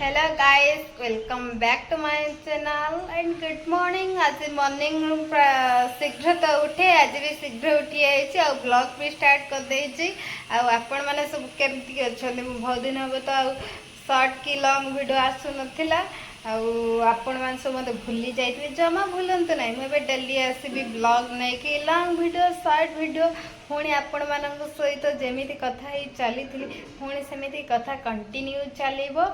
Hello guys welcome back to my channel and good morning. आज morning शीघ्र तो उठे आज भी शीघ्र उठी जाइए और ब्लॉग भी स्टार्ट कर देइछि। आपण माने सब केमती अछन बहुत दिन हम तो शॉर्ट की लॉन्ग वीडियो आसु नथिला आपण मान सब मत भूली जाइए जमा भूलंतु ना मुझे डेली आसबि ब्लॉग नहीं कि लॉन्ग वीडियो शॉर्ट वीडियो पुणी आपण मान सहित जमी कथा ही चली पुणी सेमती कथा कंटिन्यू चलो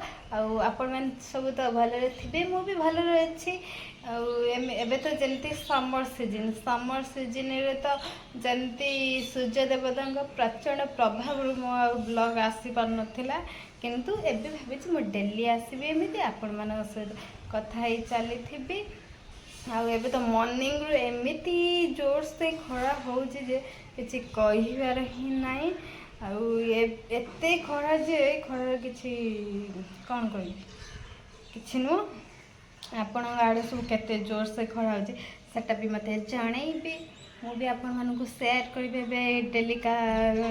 आपण मान सब तो भलरे थे मु भी भलरे अच्छी एबे तो जमती समर सीजन रे तो जमती सूर्य देवता प्रचंड प्रभाव मो ब्लॉग आसी पार नथिला किंतु एबे भाभी मु डेली आसबि एमती आपण मान सहित कथा ही चली थी। आबे तो मॉर्निंग रू एमती जोर से खरा हो किसी कहबार ही नाई आते खरा जे खरार किसी कौन कह कि नुह आपण आड़े सब केते जोर से खरा होटा भी मत जनइबी मुझे आपण मानक शेयर करें डेली का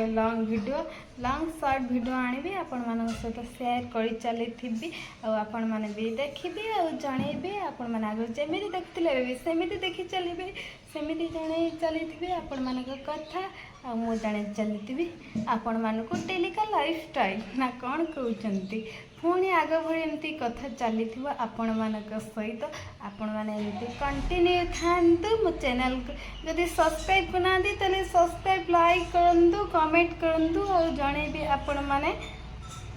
long video long short video आनी आपण मान सहित शेयर कर चली थी आपण मैंने भी देखी और जनइबे आपण मैंने आगे जमी देखते सेमती देखी चलिए सेमती जन चली थी आपण मान कथा मु जाने चली थी आपण मानक डेली का लाइफ स्टाइल ना कौन कहते पुणी आग भरी एमती कथा चली आपण मानक सहित आपण मैंने एमती कंटिन्यू था मो चैनल को जदि सब्सक्राइब करना तेल सब्सक्राइब लाइक करूँ कमेंट करूँ और जनइबी आपण मैंने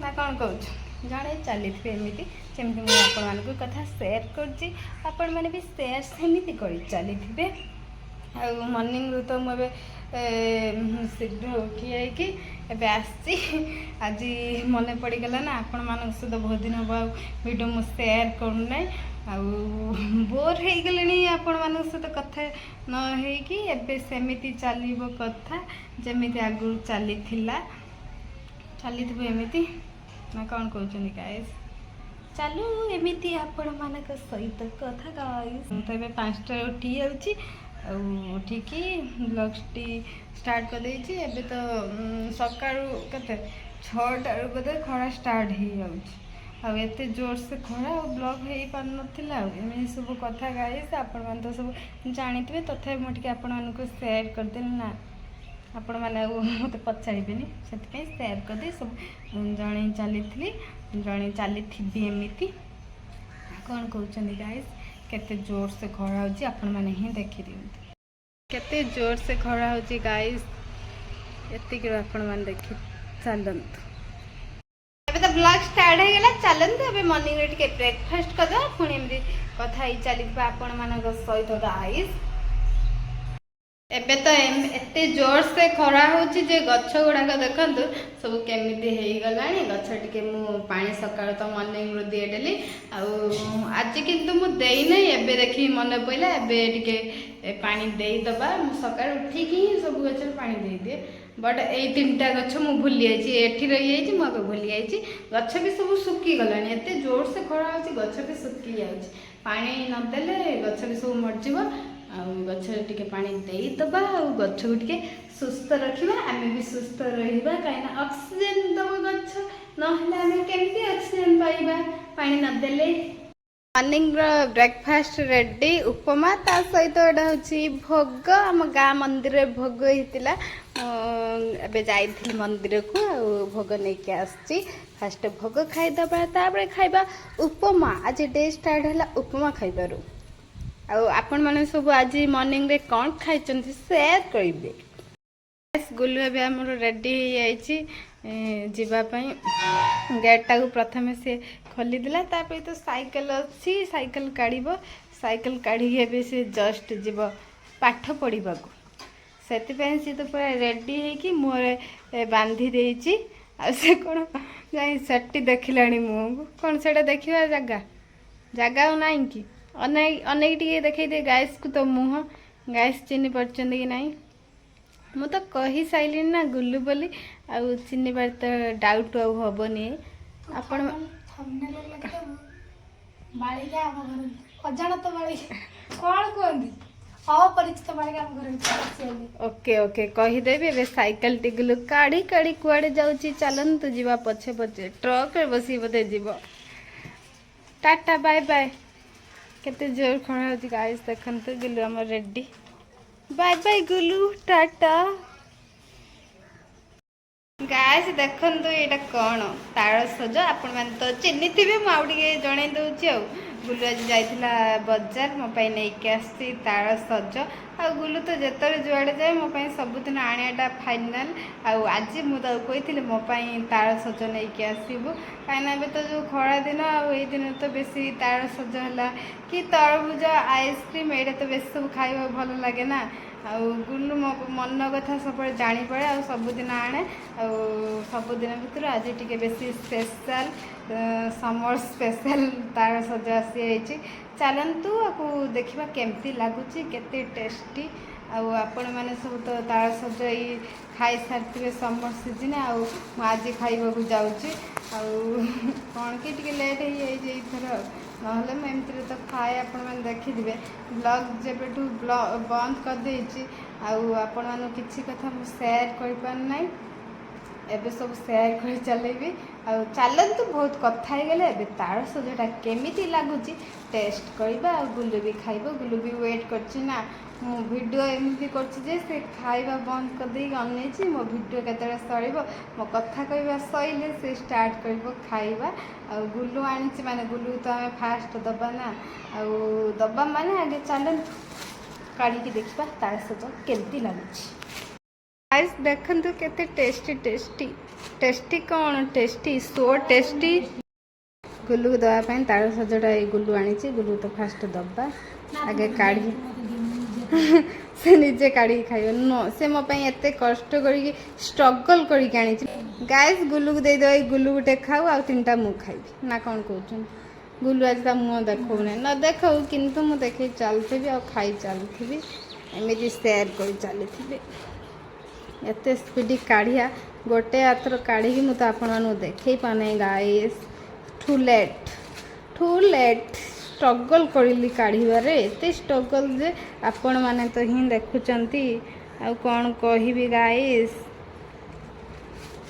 ना कौन कहूँ जड़े चली एमती जमी मुझे आपण मानक कथा शेयर कर मैंने भी शेयर सेमती कर चली थे मॉर्निंग रू तो मुझे शीघ्र उठी जाकि आसी आज मन पड़गला ना आपण मान सहित बहुत दिन हम वीडियो मुझे शेयर करूना बोर हो गले आपण मान सहित कथा न सेमती चलो कथा जमी आगु चली चली एमती ना कौन कहते गाइस चलो एमती आपण मान सहित कथा गाइस तो ये 5टा उठी जाऊँगी उठिकी ब्लॉगटी स्टार्ट कर देछि एबे तो सकाळु कते 6टा बोधे खरा स्टार्ट हो जाऊँगी एते जोर से खरा ब्लॉग हो पार नथिला एमि सब कथा गाइस आपण मान तो सब जानिथिबे तथापि मो टिके आपण मानको शेयर करदेली ना आपण माने मते पचारिबेनी सेति शेयर कर दे सब जणे चली थी एमती कौन कहते गाइस केते जोर से खरा होची आपण माने ही देखि दियंतु केते जोर से खरा होची गाइस एतिक आपण माने देखि चलंतु एबे तो ब्लॉग स्टार्ट हो गला चलंतु एबे मॉर्निंग रे टिके ब्रेकफास्ट करदा पुणी एमदी कथा ही चली आपण मानक सहित गाइस एबे तो एते जोर से खरा होची जे गछ गुड़ाक देखंतु सब केमिति हेई गलानी गछ टिके मु पानी सकाळ तो मॉर्निंग रो दिए डेली आज किंतु मु देई नै एबे देखि मन पइला एबे टिके पानी देई दबा मु सकाळ उठी की सब गछ पानी देई दिए बट एई 3टा गछ मु भूली आइछि एठी रही आइछि मके भूली आइछि गछ भी सब सुकी गलानी एते जोर से खरा होची गछ भी सुकी जाउछि पानी न देले गछ भी सब मर जिवो गछ टिके पानी देई दबा गछ को टिके सुस्थ रखिबा आमे भी सुस्थ रहिबा काइना ऑक्सीजन दबो गछ नहले आमे केमती ऑक्सीजन पाइबा पानी न देले मॉर्निंग रो ब्रेकफास्ट रेडी उपमा ता सहित एडा होची भोग हम गा मंदिर रे भोग हितिला एबे जाइथिल मंदिर को भोग नै के आछि फर्स्ट भोग खाइ दबा ताबरे खाइबा उपमा आज डे स्टार्ट हला उपमा खाइबारू आपण माने सब आज मॉर्निंग रे कौन खाई शेयर करेंगे गुलू ए आमर रेडी जावाई गेटा को प्रथम से खोलीदेला तो साइकिल अच्छी साइकिल काढ़ साइकिल काढ़ी से जस्ट जीव पाठ पढ़ा से तो पूरा रेडी होगी मुहर बांधी देची से कौन जाई सेटी देखला मुँह कौन से देखा जगह ना कि अनेक टे देखते गाइस को तो मुँह गाइस चिन्ह पार्चन कि ना मु तो कही सारे ना गुल्लू बोली आउ चिन्ह पार तो डाउट आबनी आपण ओके ओके कहीदेवी ए साइकिल टी गुल्लू काढ़ी काढ़ी कुआड़े जाऊँगी चलतु जीवा पछे पछे ट्रक रे बसी बोधे जीव टाटा बाय बाय केते जोर खड़ा होची गाइस देखंतु गुल्लू हमर रेडी बाय बाय गुल्लू टाटा गाइस देखंतु एटा कोन तार सज आपण मान तो चिन्नी थिबे म आउडी जणै दउची आ गुल्लू आज जाइथिला बाजार मो पई नै के आसी तार सज आ गुल्लू तो जेतरे जुआडे जाय मो पई सब दिन आनियाटा फाइनल आ आज मु तो कहिथिले मो पई तार सज नै के आसीबो काइना बे तो जो खरा दिन आ ए दिन तो बेसी तार सज हला कि तरबुज आइसक्रीम एटा तो बेसी सब खाइबा भलो लागे ना आ गुल्लू मो मन कथा सब जानी पड़े आ सबुदिन आने आ सबुदिन भितर आज टिके बेसी स्पेशल समर स्पेशल तार सज आसी चलतु आपको देखा केमती लगुच केते टेस्टी आपण मैंने सब तो तार सज खाई सारी समर सीजन आज खाइबा जाऊँगी कौन कि टिके लेट हो ना एमती तो खाए आपण मैंने देखिथे ब्लॉग जब बंद कर देछि आपण मानु किछि कथा मु शेयर कर पारना एबे सब शेयर कर चलेबी चलतु बहुत कथा हो गले एबे तार सजटा केमिति लागुची टेस्ट करबा गुल्लू भी खाइबो गुल्लू भी वेट करछि ना मो वीडियो एमती करछि जे से खाइबा बंद कर दे अनैछि मो वीडियो केतरे सरीबो मो कथा कहबा सइले से स्टार्ट करबो खाइबा गुल्लू आनिछि माने गुल्लू तो हमें फास्ट दबा ना दबा माने आगे चलतु काढ़ी की देखा तार सज केमती लगुच गाइस देखंतु केते टेस्टी टेस्टी टेस्टी कौन टेस्टी सो टेस्टी गुल्लू को दवा पाई तार सजटा गुल्लू आनी गुल्लू तो फास्ट दबा आगे काढ़ी से निजे काढ़ी खाइब नो से मो पाई एते कष्ट करी स्ट्रगल करी आनी गाइस गुल्लू को दे दे गुल्लू गोटे खाऊ आ तीनटा मु खाइबी ना कौन कहउछन गुल्लू आज ता मुँह देखौ ना न देखौ किंतु मु देखे चलथि आ खाई चलथि एमती शेयर कर चली एते स्पीड काढ़िया गोटे हाथर काढ़ी मुझे आपण देखे पाने गाइस टू लेट स्ट्रगल करी काढ़ारे एते स्ट्रगल जे आपण माने तो ही देखुचंती आ कौन कहबी गाइस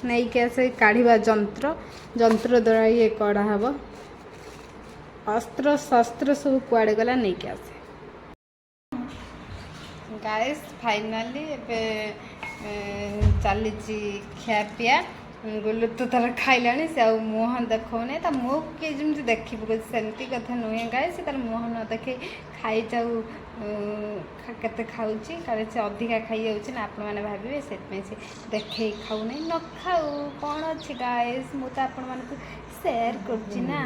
नहीं के से काढ़ा जंत्र द्वारा ये कड़ा हम अस्त्र शस्त्र सब कुआड़े गला नहीं के आसे गाइस फाइनली एबे चली खियापिया गुल्लू तो तार खाइलानी से मुह देखने ता मुह किए जमी देख सेमती कथा नुहे गाए से तार मुह न देखे खाई जाऊ केते खाऊची काले से अधिका खाई जाऊँ ना आपण मैंने भावे से देखे खाऊ नहीं न खाऊ कौन अच्छी गाइस मु तो आपण मान शेयर करची ना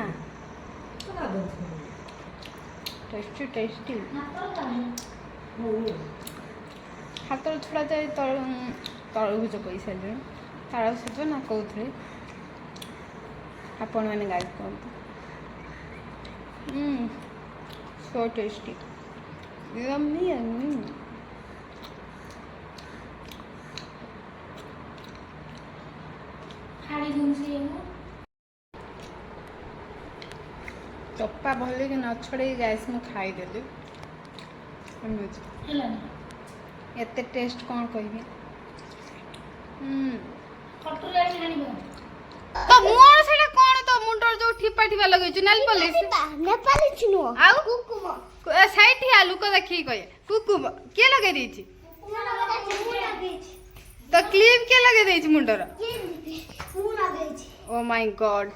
टेस्टी टेस्टी हाथ छुड़ा जाए तरबुज कही सारे तार सज ना कौन आपण मैंने गाइड कहते सो टेस्टी यम्मी यम्मी चप्पा भले कि न छड़े गैस में खाईदेली एते टेस्ट कौन कहबी तो मुआर सेटा कोन तो मुंडर जो ठिपा ठिपा लगै छु नेल पॉलिश नेपाली छिनु आउ कुकुम साइड ही आलू को देखि कहे कुकुम के लगे दै छी तो क्लिप के लगे दै छी मुंडर ओ माय गॉड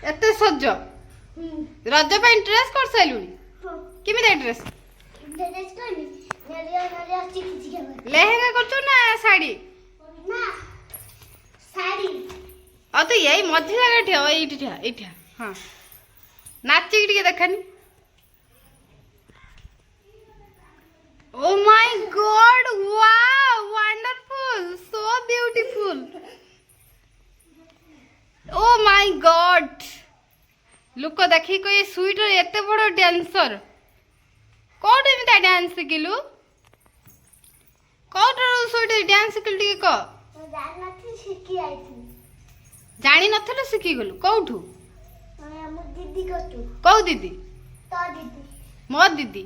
एते सज रज पे ड्रेस कर सैलुनी किमी दे ड्रेस लेहेंगा करछु ना साड़ी ना साड़ी तो यही मध्य जगह ठिया एठी ठिया एठिया हां नाची के देखनी oh my God wow wonderful so beautiful oh my God look देखी को ये स्वीट एते बड़ dancer Kaut एमता dance शिखिलु Kaut sweet dance शिखिल टिके क जानी नथलो शिखी गलु कौठू कौ दीदी मो दीदी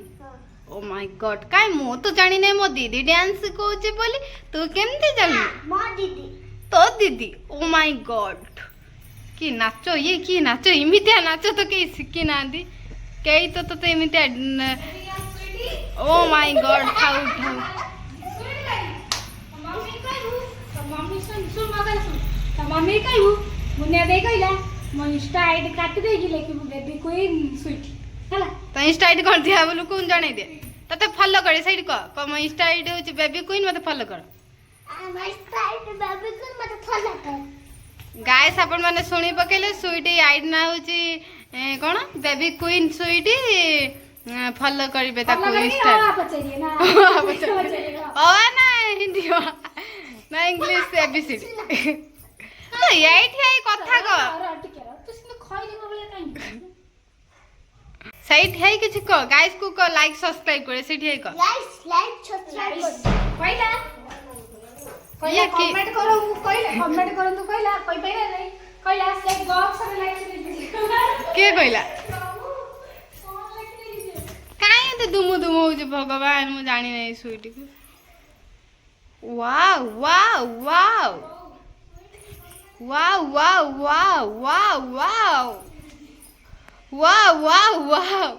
ओ माय गॉड काई मो तो जानी नै मो दीदी डांस सिखौचे बोली तू केमती जानी मो दीदी तो दीदी ओ माय गॉड कि नाच ये कि नाच इमितिया नाच तो कहीं शिखी ना कई तो इमितिया ओ माय गॉड खाऊ खाऊ मम्मी कहू मुनिया दे कहला मो इंस्टा आईडी काटी दे कि लेकि बेबी क्वीन स्वीट हला तो इंस्टा आईडी कौन दिया बोलू कौन जाने दे तते फॉलो करे साइड को मो इंस्टा आईडी होची बेबी क्वीन मते फॉलो कर my Insta ID baby queen मते फॉलो कर गाइस अपन माने सुनी पकेले स्वीटी आईडी ना होची कोन बेबी क्वीन स्वीटी फॉलो करिवे ताको इंस्टा पचरिए ना ओ ना हिंदी ना इंग्लिश एबीसीडी तो एठी आई कथा को तू सिने खइले बोले काई साइड है किछि को गाइस को लाइक सब्सक्राइब करे सिठी है को गाइस लाइक सब्सक्राइब कइला ये कमेंट करो कमेंट करो तू कइला कइ पाइला नहीं कइला से बॉक्स में लाइक दे के कइला काई तो दुमु दुमु जे भगवान मु जानि नै स्वीटी को wow wow wow wow wow wow wow wow wow wow wow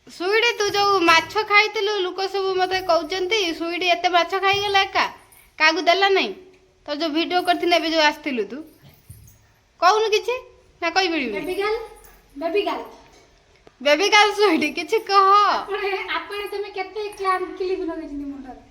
Sweety तू जो माछ खाइतिलु लोक सब मते कहउचंती स्वीटी एते माछ खाइ गेला का कागु देला नै तो जो वीडियो करथिने बे जो आस्तिलु तू कहउनु किछि ना कहि बिडि baby girl baby girl sweety किछि कह आपण तमे केते क्लाम क्लिप लगै छिनि मुंडर